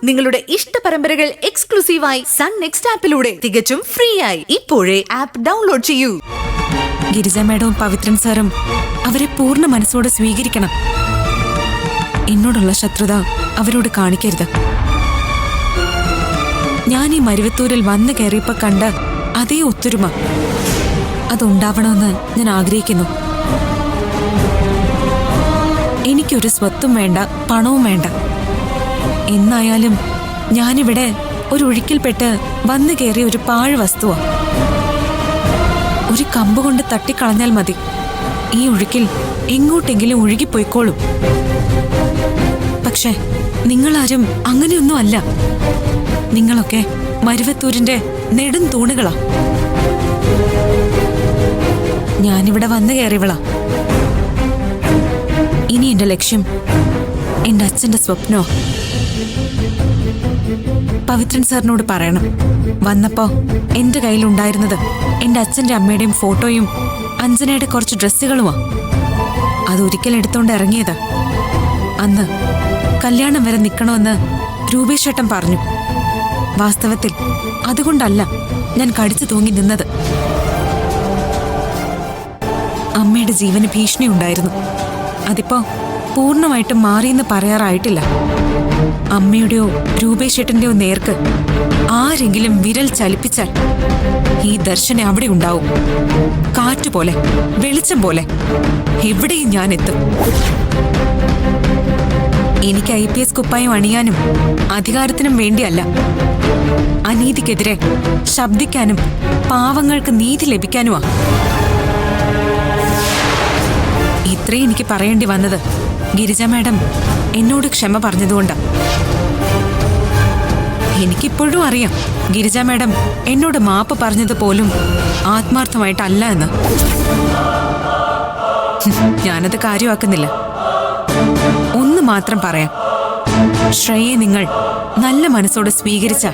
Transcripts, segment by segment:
നിങ്ങളുടെ ഇഷ്ട പരമ്പരകൾ എക്സ്ക്ലൂസീവായി സൺ നെക്സ്റ്റ് ആപ്പിലൂടെ തികച്ചും ഫ്രീ ആയി ഇപ്പോഴേ ആപ്പ് ഡൗൺലോഡ് ചെയ്യൂ. ഗിരിജ മാഡവും പവിത്രൻ സാറും അവരെ പൂർണ്ണ മനസ്സോടെ സ്വീകരിക്കണം. എന്നോടുള്ള ശത്രുത അവരോട് കാണിക്കരുത്. ഞാൻ ഈ മരുവത്തൂരിൽ വന്നു കയറിയപ്പോ കണ്ട അതേ ഒത്തൊരുമ അതുണ്ടാവണമെന്ന് ഞാൻ ആഗ്രഹിക്കുന്നു. എനിക്കൊരു സ്വത്തും വേണ്ട, പണവും വേണ്ട. എന്നായാലും ഞാനിവിടെ ഒരു ഒഴുക്കിൽപ്പെട്ട് വന്നു കയറിയ ഒരു പാഴ് വസ്തുവാ. ഒരു കമ്പ് കൊണ്ട് തട്ടിക്കളഞ്ഞാൽ മതി, ഈ ഒഴുക്കിൽ എങ്ങോട്ടെങ്കിലും ഒഴുകിപ്പോയിക്കോളും. പക്ഷെ നിങ്ങളാരും അങ്ങനെയൊന്നും അല്ല. നിങ്ങളൊക്കെ മരുവത്തൂരിന്റെ നെടും തൂണുകളാ. ഞാനിവിടെ വന്നു കയറിയവളാ. ഇനി എന്റെ ലക്ഷ്യം എന്റെ അച്ഛന്റെ സ്വപ്നോ. പവിത്രൻ സാറിനോട് പറയണം, വന്നപ്പോ എന്റെ കയ്യിലുണ്ടായിരുന്നത് എന്റെ അച്ഛന്റെ അമ്മയുടെയും ഫോട്ടോയും അഞ്ജനയുടെ കുറച്ച് ഡ്രസ്സുകളുമാ. അതൊരിക്കൽ എടുത്തോണ്ട് ഇറങ്ങിയതാ. അന്ന് കല്യാണം വരെ നിൽക്കണമെന്ന് രൂപേഷേട്ടൻ പറഞ്ഞു. വാസ്തവത്തിൽ അതുകൊണ്ടല്ല ഞാൻ കടിച്ചു തൂങ്ങി നിന്നത്. അമ്മയുടെ ജീവന് ഭീഷണി ഉണ്ടായിരുന്നു. അതിപ്പോ പൂർണ്ണമായിട്ടും മാറിയെന്ന് പറയാറായിട്ടില്ല. അമ്മയുടെയോ രൂപേഷേട്ടന്റെയോ നേർക്ക് ആരെങ്കിലും വിരൽ ചലിപ്പിച്ചാൽ ഈ ദർശനം അവിടെ ഉണ്ടാവും. കാറ്റുപോലെ, വെളിച്ചം പോലെ എവിടെയും ഞാൻ എത്തും. എനിക്ക് IPS കുപ്പായം അണിയാനും അധികാരത്തിനും വേണ്ടിയല്ല, അനീതിക്കെതിരെ ശബ്ദിക്കാനും പാവങ്ങൾക്ക് നീതി ലഭിക്കാനുമാ. ഇത്രയും എനിക്ക് പറയേണ്ടി വന്നത് ഗിരിജ മാഡം എന്നോട് ക്ഷമ പറഞ്ഞതുകൊണ്ടാ. എനിക്കിപ്പോഴും അറിയാം ഗിരിജ മാഡം എന്നോട് മാപ്പ് പറഞ്ഞത് പോലും ആത്മാർത്ഥമായിട്ടല്ല എന്ന്. ഞാനത് കാര്യമാക്കുന്നില്ല. ഒന്ന് മാത്രം പറയാം, ശ്രേയെ നിങ്ങൾ നല്ല മനസ്സോടെ സ്വീകരിച്ച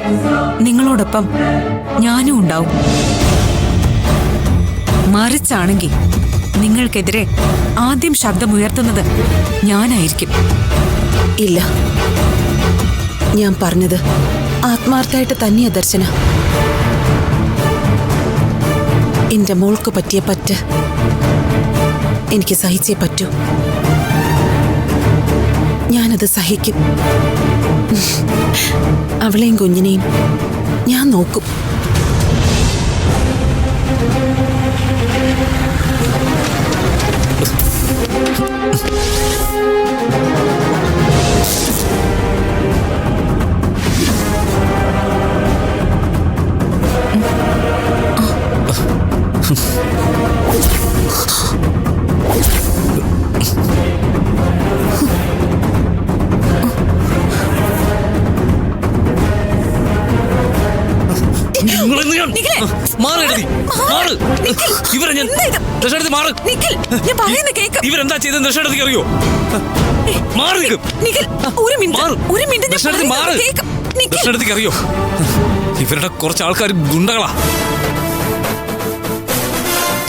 നിങ്ങളോടൊപ്പം ഞാനും ഉണ്ടാവും. മറിച്ചാണെങ്കിൽ നിങ്ങൾക്കെതിരെ ആദ്യം ശബ്ദമുയർത്തുന്നത് ഞാനായിരിക്കും. ഇല്ല, ഞാൻ പറഞ്ഞത് ആത്മാർത്ഥമായിട്ട് തന്നെയാ ദർശന. എന്റെ മോൾക്ക് പറ്റിയ പറ്റ് എനിക്ക് സഹിച്ചേ പറ്റൂ. ഞാനത് സഹിക്കും. അവളെയും കുഞ്ഞിനെയും ഞാൻ നോക്കും. ഇവരെന്താ ചെയ്തെന്ന് ദർശനത്തിക്ക് അറിയോ? ദർശനത്തിക്ക് അറിയോ? ഇവരുടെ കുറച്ച് ആൾക്കാർ ഗുണ്ടകളാ.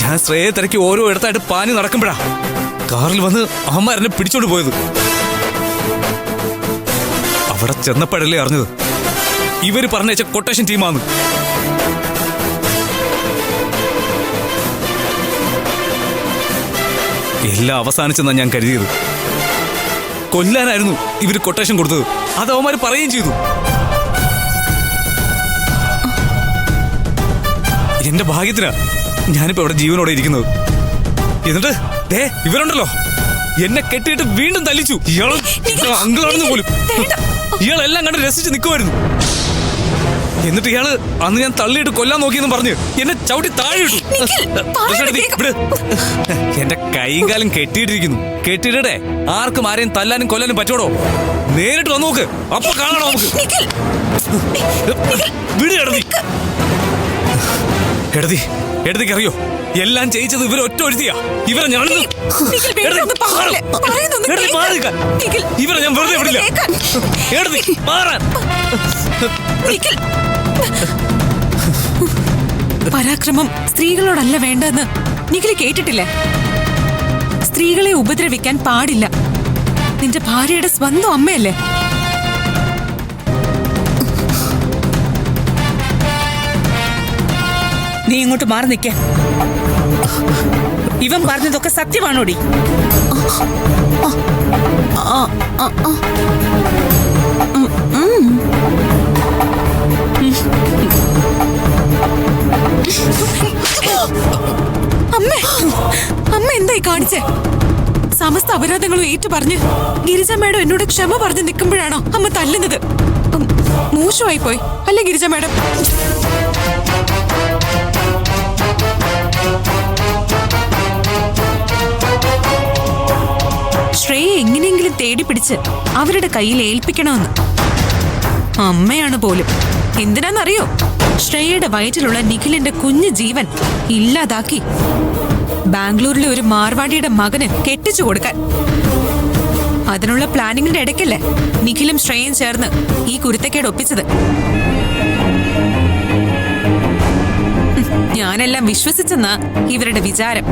ഞാൻ ശ്രേയെ തിരക്കി ഓരോ ഇടത്തായിട്ട് പാഞ്ഞു നടക്കുമ്പോഴാ കാറിൽ വന്ന് അമ്മമാരെന്നെ പിടിച്ചോണ്ട് പോയത്. അവിടെ ചെന്നപ്പോഴല്ലേ അറിഞ്ഞത് ഇവര് പറഞ്ഞ കൊട്ടേഷൻ ടീമാന്ന്. എല്ലാം അവസാനിച്ചെന്നാ ഞാൻ കരുതിയത്. കൊല്ലാനായിരുന്നു ഇവര് കൊട്ടേഷൻ കൊടുത്തത്. അത് അവന്മാര് പറയുകയും ചെയ്തു. എന്റെ ഭാഗ്യത്തിനാ ഞാനിപ്പോ ഇവിടെ ജീവനോടെ ഇരിക്കുന്നത്. എന്നിട്ട് ഇവരുണ്ടല്ലോ, എന്നെ കെട്ടിയിട്ട് വീണ്ടും തല്ലിച്ചു. ഇയാള് അങ്കിളാണെന്ന് പോലും ഇയാളെല്ലാം കണ്ട് രസിച്ച് നിൽക്കുമായിരുന്നു. എന്നിട്ട് ഇയാള് അന്ന് ഞാൻ തള്ളിയിട്ട് കൊല്ലാൻ നോക്കിയെന്ന് പറഞ്ഞ് എന്നെ ചവിട്ടി താഴെ ഇട്ടു. എന്റെ കൈയും കാലും കെട്ടിയിട്ടിരിക്കുന്നു. കെട്ടിയിടേ ആർക്കും ആരെയും തല്ലാനും കൊല്ലാനും പറ്റോടോ? നേരിട്ട് വന്ന് നോക്ക്, അപ്പൊ കാണണോ നമുക്ക്? വിട് എടതി. എടതിക്ക് അറിയോ, എല്ലാം ചെയ്യിച്ചത് ഇവരെ ഒറ്റ ഒരുത്തിയാ. ഇവരെ ഞാൻ ഇവരെ ഞാൻ വെറുതെ വിടില്ല. എടതി മാറാൻ. പരാക്രമം സ്ത്രീകളോടല്ല വേണ്ടെന്ന് നിഖില് കേട്ടിട്ടില്ലേ? സ്ത്രീകളെ ഉപദ്രവിക്കാൻ പാടില്ല. നിന്റെ ഭാര്യയുടെ സ്വന്തം അമ്മയല്ലേ? അങ്ങോട്ട് മാറി നിൽക്ക. ഇവൻ പറഞ്ഞതൊക്കെ സത്യമാണോടി? അമ്മേ, അമ്മ എന്തായി കാണിച്ചേ? സമസ്ത അപരാധങ്ങളും ഏറ്റു പറഞ്ഞ് ഗിരിജ മാഡം എന്നോട് ക്ഷമ പറഞ്ഞ് നിൽക്കുമ്പോഴാണോ അമ്മ തല്ലുന്നത്? മോശമായി പോയി അല്ലേ ഗിരിജ മാഡം? ശ്രേയെ എങ്ങനെയെങ്കിലും തേടി പിടിച്ച് അവരുടെ കയ്യിൽ ഏൽപ്പിക്കണമെന്ന് അമ്മയാണ് പോലും. എന്തിനാന്നറിയോ? ശ്രേയയുടെ വയറ്റിലുള്ള നിഖിലിന്റെ കുഞ്ഞു ജീവൻ ഇല്ലാതാക്കി ബാംഗ്ലൂരിലെ ഒരു മാർവാടിയുടെ മകന് കെട്ടിച്ചു കൊടുക്കാൻ. അതിനുള്ള പ്ലാനിങ്ങിന്റെ ഇടയ്ക്കല്ലേ നിഖിലും ശ്രേയയും ചേർന്ന് ഈ കുരുത്തക്കേട് ഒപ്പിച്ചത്. ഞാനെല്ലാം വിശ്വസിച്ചെന്നാ ഇവരുടെ വിചാരം.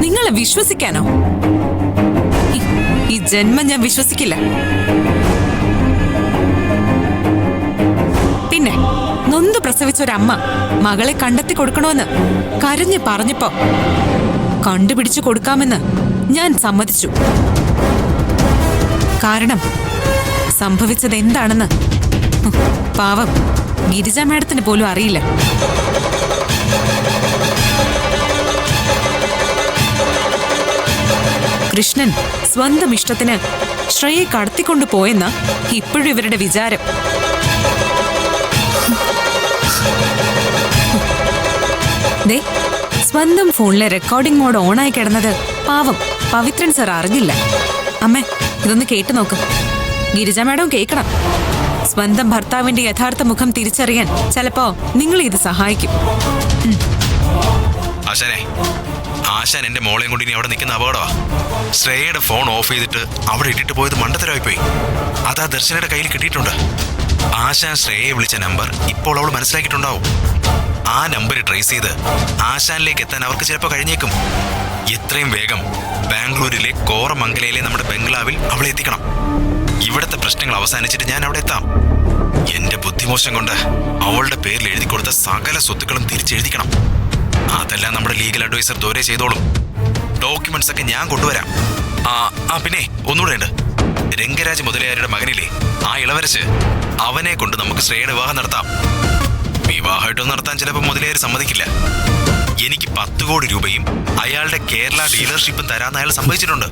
നിങ്ങളെ വിശ്വസിക്കാനോ? ഈ ജന്മം ഞാൻ വിശ്വസിക്കില്ല. പിന്നെ നൊന്ത് പ്രസവിച്ച ഒരമ്മ മകളെ കണ്ടെത്തി കൊടുക്കണമെന്ന് കരഞ്ഞു പറഞ്ഞപ്പോ കണ്ടുപിടിച്ചു കൊടുക്കാമെന്ന് ഞാൻ സമ്മതിച്ചു. കാരണം സംഭവിച്ചത് എന്താണെന്ന് പാവം ഗിരിജ മാഡത്തിന് പോലും അറിയില്ല. കൃഷ്ണൻ സ്വന്തം ഇഷ്ടത്തിന് ശ്രേയെ കടത്തിക്കൊണ്ടു പോയെന്ന ഇപ്പോഴും ഇവരുടെ വിചാരം. ദേ, സ്വന്തം ഫോണിലെ റെക്കോർഡിംഗ് മോഡ് ഓണായി കിടന്നത് പാവം പവിത്രൻ സർ അറിഞ്ഞില്ല. അമ്മേ, ഇതൊന്ന് കേട്ടു നോക്ക്. ഗിരിജ മാഡം കേൾക്കണം. സ്വന്തം ഭർത്താവിന്റെ യഥാർത്ഥ മുഖം തിരിച്ചറിയാൻ ചിലപ്പോ നിങ്ങൾ ഇത് സഹായിക്കും. ആശാനെ, ആശാൻ എന്റെ മോളെയും കൊണ്ട് ഇനി അവിടെ നിൽക്കുന്ന അപകടമാ. ശ്രേയയുടെ ഫോൺ ഓഫ് ചെയ്തിട്ട് അവിടെ ഇട്ടിട്ട് പോയത് മണ്ടത്തരമായിപ്പോയി. അതാ ദർശനയുടെ കയ്യിൽ കിട്ടിയിട്ടുണ്ട്. ആശാൻ ശ്രേയയെ വിളിച്ച നമ്പർ ഇപ്പോൾ അവൾ മനസ്സിലാക്കിയിട്ടുണ്ടാവും. ആ നമ്പർ ട്രേസ് ചെയ്ത് ആശാനിലേക്ക് എത്താൻ അവർക്ക് ചിലപ്പോൾ കഴിഞ്ഞേക്കും. എത്രയും വേഗം ബാംഗ്ലൂരിലെ കോറമംഗലയിലെ നമ്മുടെ ബംഗ്ലാവിൽ അവളെ എത്തിക്കണം. ഇവിടുത്തെ പ്രശ്നങ്ങൾ അവസാനിച്ചിട്ട് ഞാൻ അവിടെ എത്താം. എന്റെ ബുദ്ധിമോശം കൊണ്ട് അവളുടെ പേരിൽ എഴുതി കൊടുത്ത സകല സ്വത്തുക്കളും തിരിച്ചെഴുതിക്കണം. അതെല്ലാം നമ്മുടെ ലീഗൽ അഡ്വൈസർ ദോരെ ചെയ്തോളും. ഡോക്യുമെന്റ്സ് ഒക്കെ ഞാൻ കൊണ്ടുവരാം. പിന്നെ ഒന്നുകൂടെ ഉണ്ട്. രംഗരാജ് മുതലയാരുടെ മകനില്ലേ, ആ ഇളവരച്ച്, അവനെ കൊണ്ട് നമുക്ക് ശ്രേയയുടെ വിവാഹം നടത്താം. വിവാഹമായിട്ടൊന്നും നടത്താൻ ചിലപ്പോൾ മുതലയാർ സമ്മതിക്കില്ല. എനിക്ക് 10 കോടി രൂപയും അയാളുടെ കേരള ഡീലർഷിപ്പും തരാമെന്ന് അയാൾ സമ്മതിച്ചിട്ടുണ്ട്.